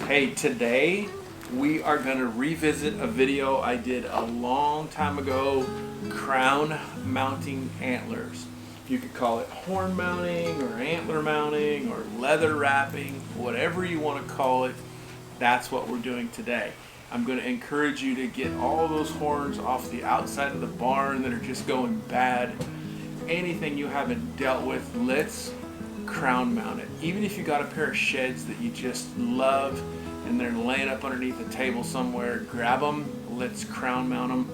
Hey, today we are going to revisit a video I did a long time ago, crown mounting antlers. You could call it horn mounting or antler mounting or leather wrapping, whatever you want to call it. That's what we're doing today. I'm going to encourage you to get all those horns off the outside of the barn that are just going bad. Anything you haven't dealt with, let's crown mount it. Even if you got a pair of sheds that you just love and they're laying up underneath a table somewhere, grab them, let's crown mount them.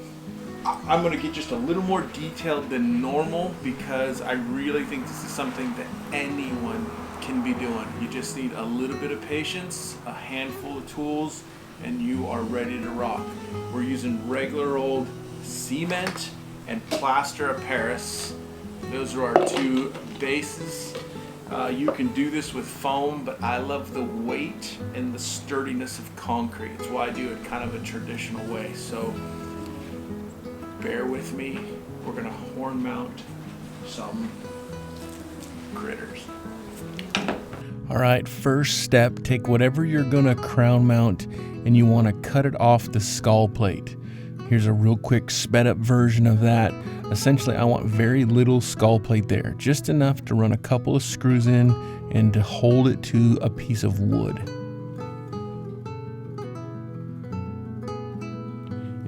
I'm going to get just a little more detailed than normal because I really think this is something that anyone can be doing. You just need a little bit of patience, a handful of tools, and you are ready to rock. We're using regular old cement and plaster of Paris. Those are our two bases. You can do this with foam, but I love the weight and the sturdiness of concrete. That's why I do it kind of a traditional way. So bear with me. We're gonna horn mount some critters. All right, first step, take whatever you're gonna crown mount and you wanna cut it off the skull plate. Here's a real quick sped up version of that. Essentially, I want very little skull plate there, just enough to run a couple of screws in and to hold it to a piece of wood.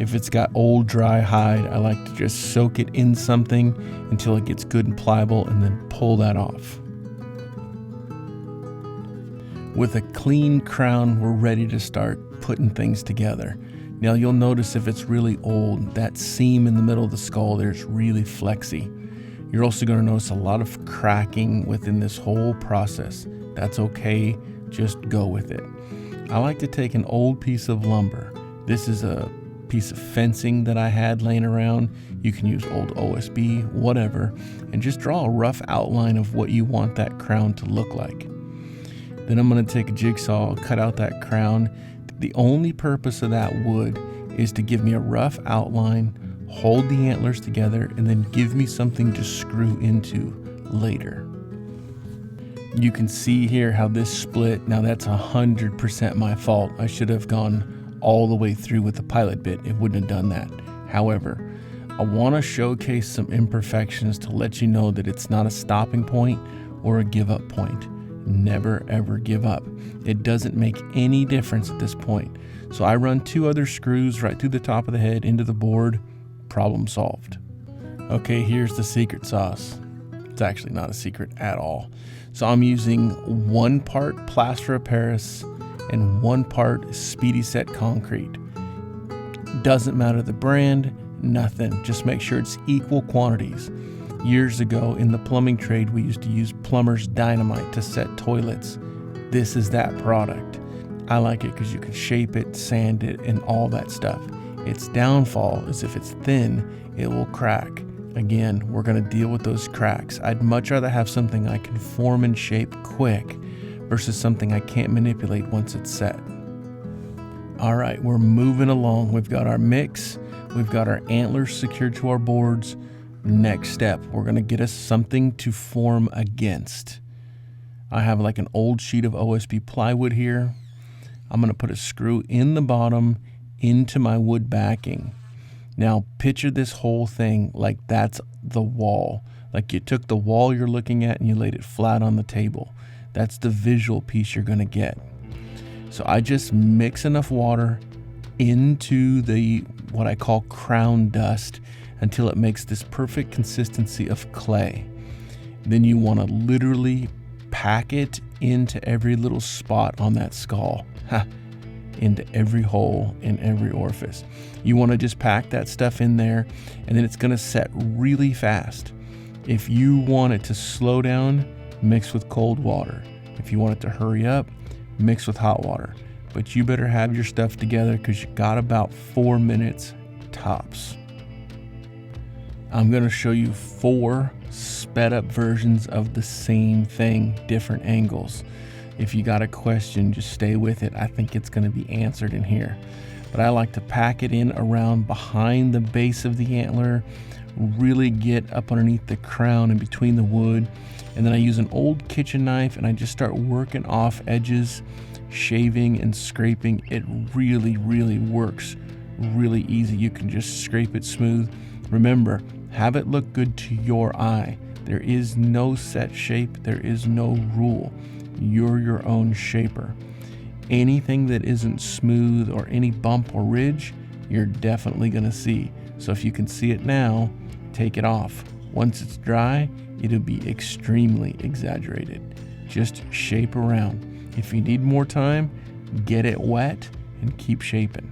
If it's got old dry hide, I like to just soak it in something until it gets good and pliable and then pull that off. With a clean crown, we're ready to start putting things together. Now you'll notice if it's really old, that seam in the middle of the skull there is really flexy. You're also going to notice a lot of cracking within this whole process. That's okay, just go with it. I like to take an old piece of lumber. This is a piece of fencing that I had laying around. You can use old OSB, whatever, and just draw a rough outline of what you want that crown to look like. Then I'm going to take a jigsaw, cut out that crown. The only purpose of that wood is to give me a rough outline, hold the antlers together, and then give me something to screw into later. You can see here how this split. Now that's 100% my fault. I should have gone all the way through with the pilot bit. It wouldn't have done that. However, I want to showcase some imperfections to let you know that it's not a stopping point or a give up point. Never ever give up. It doesn't make any difference at this point. So I run 2 other screws right through the top of the head into the board. Problem solved. Okay, here's the secret sauce. It's actually not a secret at all. So I'm using 1 part plaster of Paris and 1 part Speedy Set concrete. Doesn't matter the brand, nothing. Just make sure it's equal quantities. Years ago in the plumbing trade, we used to use plumber's dynamite to set toilets. This is that product. I like it because you can shape it, sand it, and all that stuff. Its downfall is if it's thin, it will crack. Again, we're going to deal with those cracks. I'd much rather have something I can form and shape quick versus something I can't manipulate once it's set. All right, we're moving along. We've got our mix. We've got our antlers secured to our boards. Next step, we're going to get us something to form against. I have like an old sheet of OSB plywood here. I'm going to put a screw in the bottom into my wood backing. Now picture this whole thing like that's the wall. Like you took the wall you're looking at and you laid it flat on the table. That's the visual piece you're going to get. So I just mix enough water into the what I call crown dust until it makes this perfect consistency of clay. Then you want to literally pack it into every little spot on that skull. Into every hole in every orifice. You want to just pack that stuff in there, and then it's going to set really fast. If you want it to slow down, mix with cold water. If you want it to hurry up, mix with hot water. But you better have your stuff together because you got about 4 minutes tops. I'm going to show you 4 sped up versions of the same thing, different angles. If you got a question, just stay with it. I think it's going to be answered in here. But I like to pack it in around behind the base of the antler, really get up underneath the crown and between the wood. And then I use an old kitchen knife and I just start working off edges, shaving and scraping. It really, really works really easy. You can just scrape it smooth. Remember, have it look good to your eye. There is no set shape. There is no rule. You're your own shaper. Anything that isn't smooth or any bump or ridge, you're definitely going to see. So if you can see it now, take it off. Once it's dry, it'll be extremely exaggerated. Just shape around. If you need more time, get it wet and keep shaping.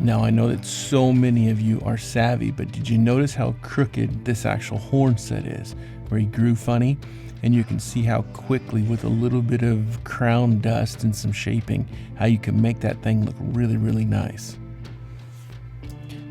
Now I know that so many of you are savvy, but did you notice how crooked this actual horn set is? Where he grew funny? And you can see how quickly, with a little bit of crown dust and some shaping, how you can make that thing look really, really nice.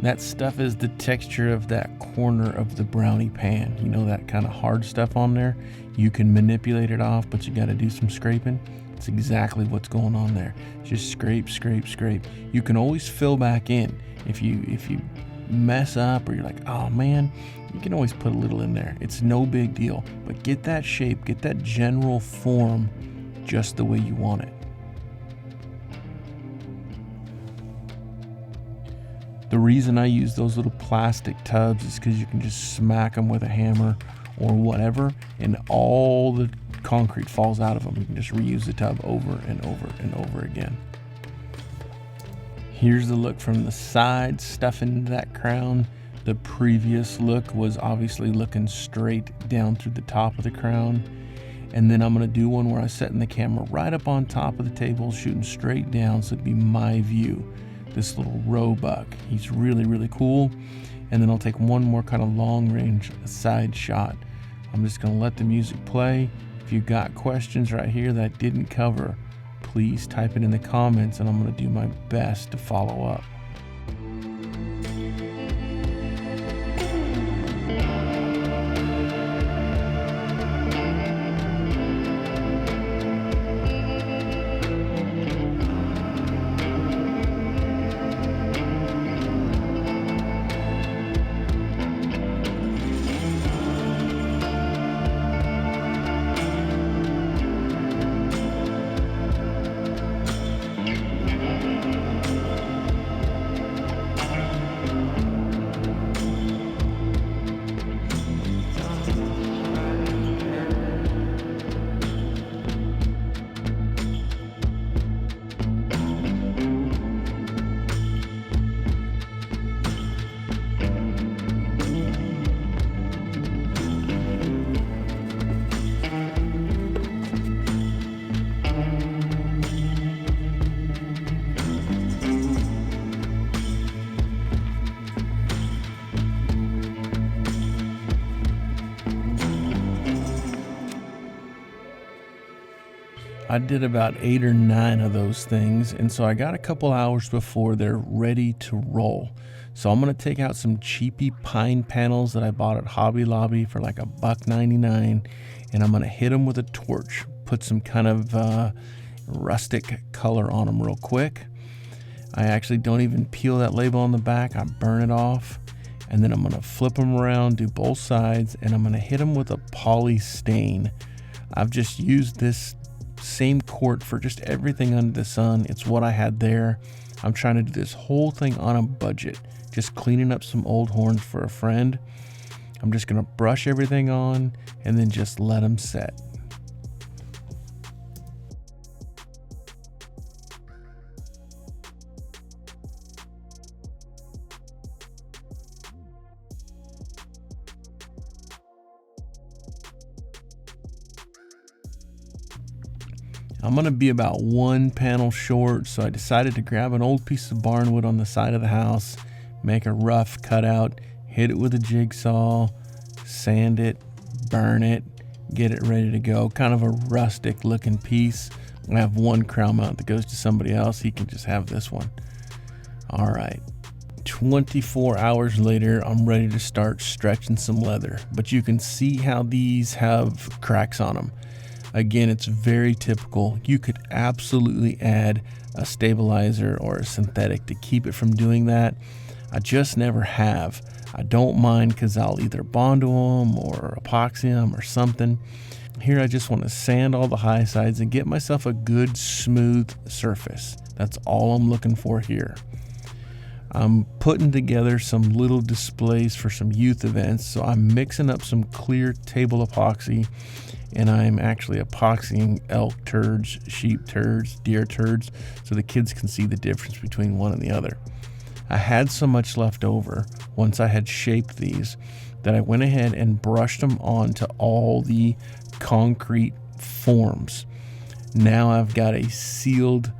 That stuff is the texture of that corner of the brownie pan. You know, that kind of hard stuff on there? You can manipulate it off, but you got to do some scraping. It's exactly what's going on there. Just scrape, scrape, scrape. You can always fill back in. If you mess up or you're like, oh man, you can always put a little in there. It's no big deal, but get that shape, get that general form just the way you want it. The reason I use those little plastic tubs is because you can just smack them with a hammer or whatever, and all the concrete falls out of them. You can just reuse the tub over and over and over again. Here's the look from the side, stuffing into that crown. The previous look was obviously looking straight down through the top of the crown. And then I'm gonna do one where I'm setting the camera right up on top of the table, shooting straight down, so it'd be my view. This little roebuck, he's really, really cool. And then I'll take one more kind of long range side shot. I'm just gonna let the music play. If you got questions right here that I didn't cover, please type it in the comments and I'm gonna do my best to follow up. I did about 8 or 9 of those things, and so I got a couple hours before they're ready to roll. So I'm gonna take out some cheapy pine panels that I bought at Hobby Lobby for like $1.99, and I'm gonna hit them with a torch, put some kind of rustic color on them real quick. I actually don't even peel that label on the back, I burn it off, and then I'm gonna flip them around, do both sides, and I'm gonna hit them with a poly stain. I've just used this same quart for just everything under the sun. It's what I had there. I'm trying to do this whole thing on a budget, just cleaning up some old horns for a friend. I'm just gonna brush everything on and then just let them set. I'm gonna be about 1 panel short, so I decided to grab an old piece of barnwood on the side of the house, make a rough cutout, hit it with a jigsaw, sand it, burn it, get it ready to go. Kind of a rustic looking piece. I have one crown mount that goes to somebody else. He can just have this one. All right. 24 hours later, I'm ready to start stretching some leather, but you can see how these have cracks on them. Again, it's very typical. You could absolutely add a stabilizer or a synthetic to keep it from doing that. I just never have. I don't mind because I'll either bond to them or epoxy them or something. Here I just want to sand all the high sides and get myself a good smooth surface. That's all I'm looking for here. I'm putting together some little displays for some youth events, so I'm mixing up some clear table epoxy, and I'm actually epoxying elk turds, sheep turds, deer turds, so the kids can see the difference between one and the other. I had so much left over once I had shaped these that I went ahead and brushed them onto all the concrete forms. Now I've got a sealed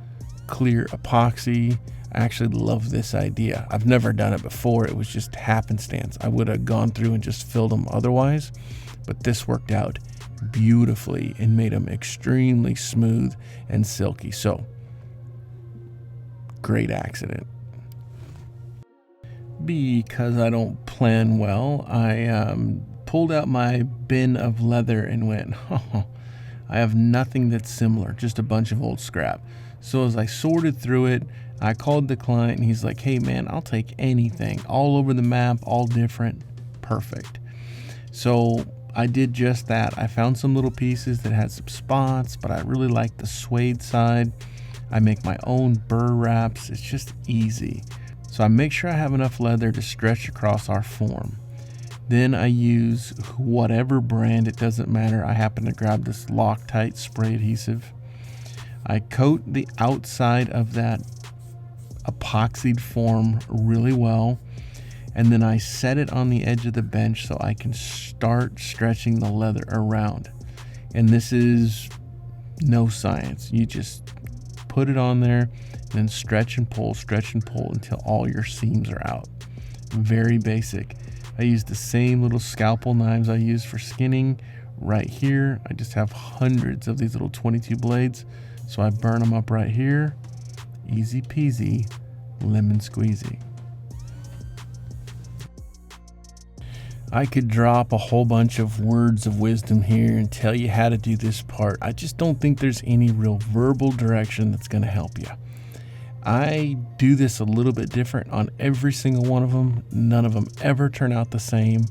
clear epoxy. I actually love this idea. I've never done it before. It was just happenstance. I would have gone through and just filled them otherwise, but this worked out beautifully and made them extremely smooth and silky. So, great accident. Because I don't plan well, I pulled out my bin of leather and went, oh, I have nothing that's similar, just a bunch of old scrap. So as I sorted through it, I called the client and he's like, hey man, I'll take anything, all over the map, all different, perfect. So I did just that. I found some little pieces that had some spots, but I really like the suede side. I make my own burr wraps. It's just easy. So I make sure I have enough leather to stretch across our form. Then I use whatever brand, it doesn't matter. I happen to grab this Loctite spray adhesive. I coat the outside of that epoxied form really well, and then I set it on the edge of the bench so I can start stretching the leather around. And this is no science. You just put it on there, then stretch and pull until all your seams are out. Very basic. I use the same little scalpel knives I use for skinning right here. I just have hundreds of these little 22 blades, so I burn them up right here. Easy peasy, lemon squeezy. I could drop a whole bunch of words of wisdom here and tell you how to do this part. I just don't think there's any real verbal direction that's going to help you. I do this a little bit different on every single one of them. None of them ever turn out the same.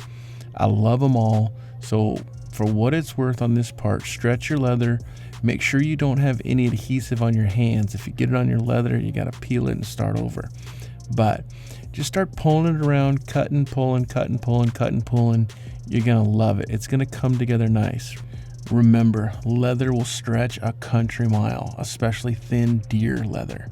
I love them all. So for what it's worth on this part, stretch your leather. Make sure you don't have any adhesive on your hands. If you get it on your leather, you got to peel it and start over. But just start pulling it around, cutting, pulling, cutting, pulling, cutting, pulling. You're going to love it. It's going to come together nice. Remember, leather will stretch a country mile, especially thin deer leather.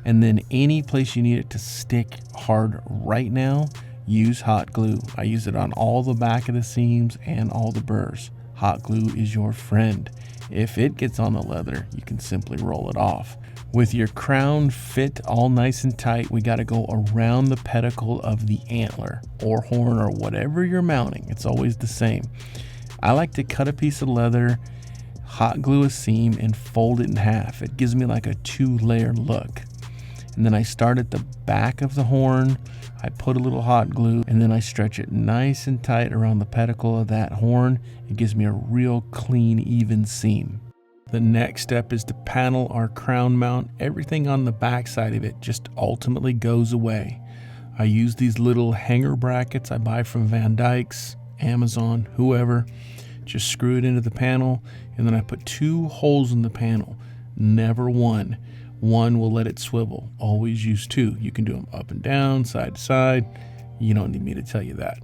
And then any place you need it to stick hard right now, use hot glue. I use it on all the back of the seams and all the burrs. Hot glue is your friend. If it gets on the leather, you can simply roll it off. With your crown fit all nice and tight, we got to go around the pedicle of the antler or horn or whatever you're mounting. It's always the same. I like to cut a piece of leather, hot glue a seam, and fold it in half. It gives me like a 2-layer look. And then I start at the back of the horn, I put a little hot glue, and then I stretch it nice and tight around the pedicle of that horn. It gives me a real clean, even seam. The next step is to panel our crown mount. Everything on the back side of it just ultimately goes away. I use these little hanger brackets I buy from Van Dyke's, Amazon, whoever. Just screw it into the panel, and then I put 2 holes in the panel, never one. One will let it swivel. Always use 2. You can do them up and down, side to side. You don't need me to tell you that.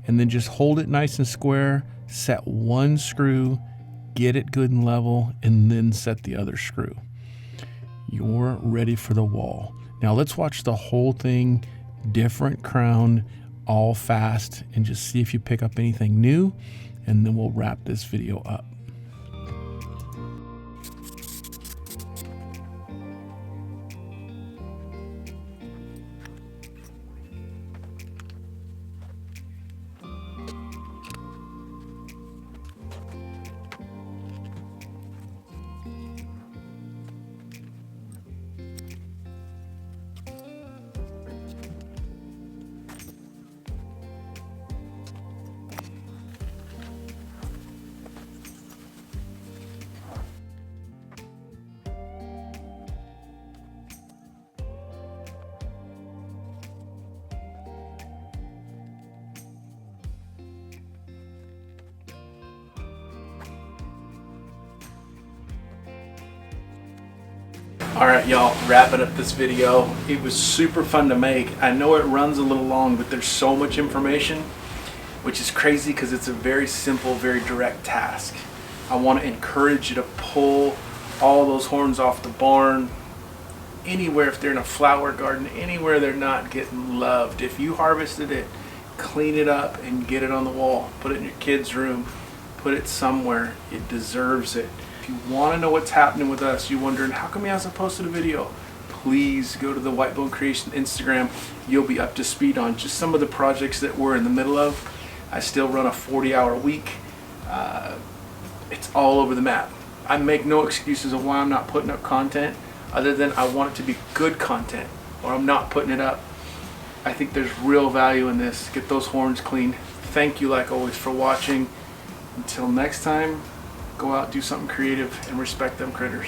And then just hold it nice and square, set 1 screw, get it good and level, and then set the other screw. You're ready for the wall. Now let's watch the whole thing, different crown, all fast, and just see if you pick up anything new, and then we'll wrap this video up. Alright y'all, wrapping up this video. It was super fun to make. I know it runs a little long, but there's so much information, which is crazy because it's a very simple, very direct task. I want to encourage you to pull all those horns off the barn, anywhere. If they're in a flower garden, anywhere they're not getting loved. If you harvested it, clean it up and get it on the wall. Put it in your kid's room. Put it somewhere. It deserves it. If you want to know what's happening with us, you're wondering how come he hasn't posted a video, please go to the WHITEBONE Creation Instagram. You'll be up to speed on just some of the projects that we're in the middle of. I still run a 40-hour week. It's all over the map. I make no excuses of why I'm not putting up content, other than I want it to be good content, or I'm not putting it up. I think there's real value in this. Get those horns clean. Thank you, like always, for watching. Until next time, go out, do something creative, and respect them critters.